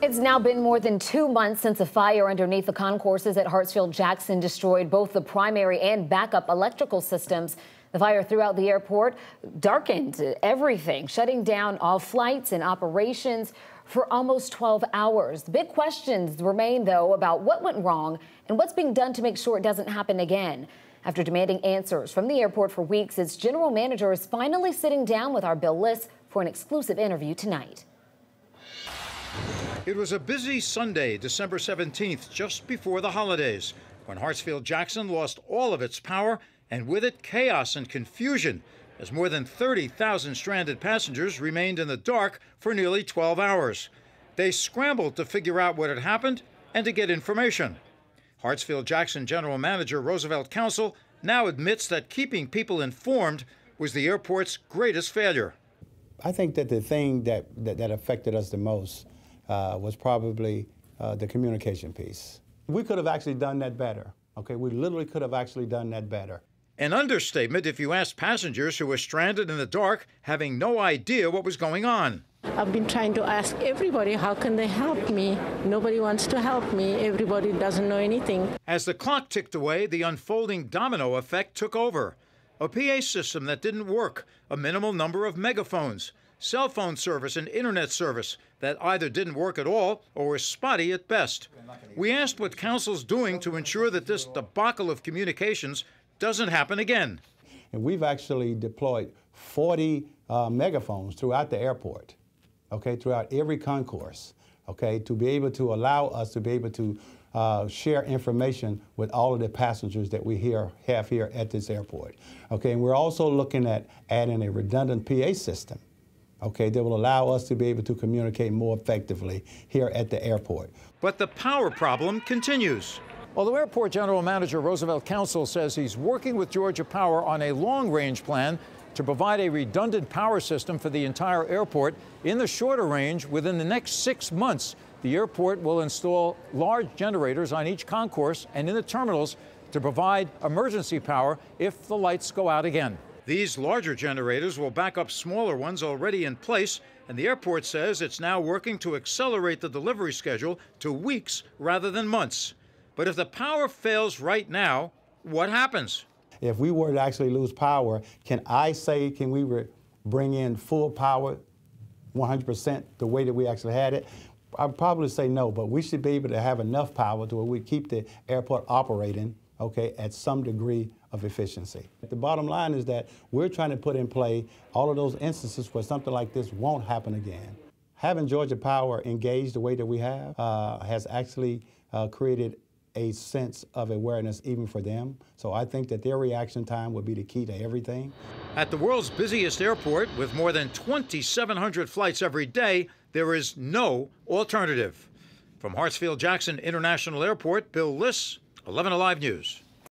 It's now been more than 2 months since a fire underneath the concourses at Hartsfield-Jackson destroyed both the primary and backup electrical systems. The fire throughout the airport darkened everything, shutting down all flights and operations for almost 12 hours. The big questions remain, though, about what went wrong and what's being done to make sure it doesn't happen again. After demanding answers from the airport for weeks, its general manager is finally sitting down with our Bill Liss for an exclusive interview tonight. It was a busy Sunday, December 17th, just before the holidays, when Hartsfield-Jackson lost all of its power, and with it chaos and confusion, as more than 30,000 stranded passengers remained in the dark for nearly 12 hours. They scrambled to figure out what had happened and to get information. Hartsfield-Jackson General Manager Roosevelt Council now admits that keeping people informed was the airport's greatest failure. I think that the thing that affected us the most was probably the communication piece. We could have actually done that better. Okay, we literally could have actually done that better. An understatement if you asked passengers who were stranded in the dark, having no idea what was going on. I've been trying to ask everybody, how can they help me? Nobody wants to help me. Everybody doesn't know anything. As the clock ticked away, the unfolding domino effect took over. A PA system that didn't work, a minimal number of megaphones, cell phone service and internet service that either didn't work at all or were spotty at best. We asked what Council's doing to ensure that this debacle of communications doesn't happen again. And we've actually deployed 40 megaphones throughout the airport, okay, throughout every concourse, okay, to be able to allow us to be able to share information with all of the passengers that we have here at this airport. Okay, and we're also looking at adding a redundant PA system, okay, that will allow us to be able to communicate more effectively here at the airport. But the power problem continues. Although Airport General Manager Roosevelt Council says he's working with Georgia Power on a long-range plan to provide a redundant power system for the entire airport, in the shorter range, within the next 6 months, the airport will install large generators on each concourse and in the terminals to provide emergency power if the lights go out again. These larger generators will back up smaller ones already in place, and the airport says it's now working to accelerate the delivery schedule to weeks rather than months. But if the power fails right now, what happens? If we were to actually lose power, can we bring in full power 100% the way that we actually had it? I'd probably say no, but we should be able to have enough power to where we keep the airport operating, okay, at some degree of efficiency. The bottom line is that we're trying to put in play all of those instances where something like this won't happen again. Having Georgia Power engaged the way that we have has actually created a sense of awareness even for them. So I think that their reaction time will be the key to everything. At the world's busiest airport, with more than 2,700 flights every day, there is no alternative. From Hartsfield-Jackson International Airport, Bill Liss, 11 Alive News.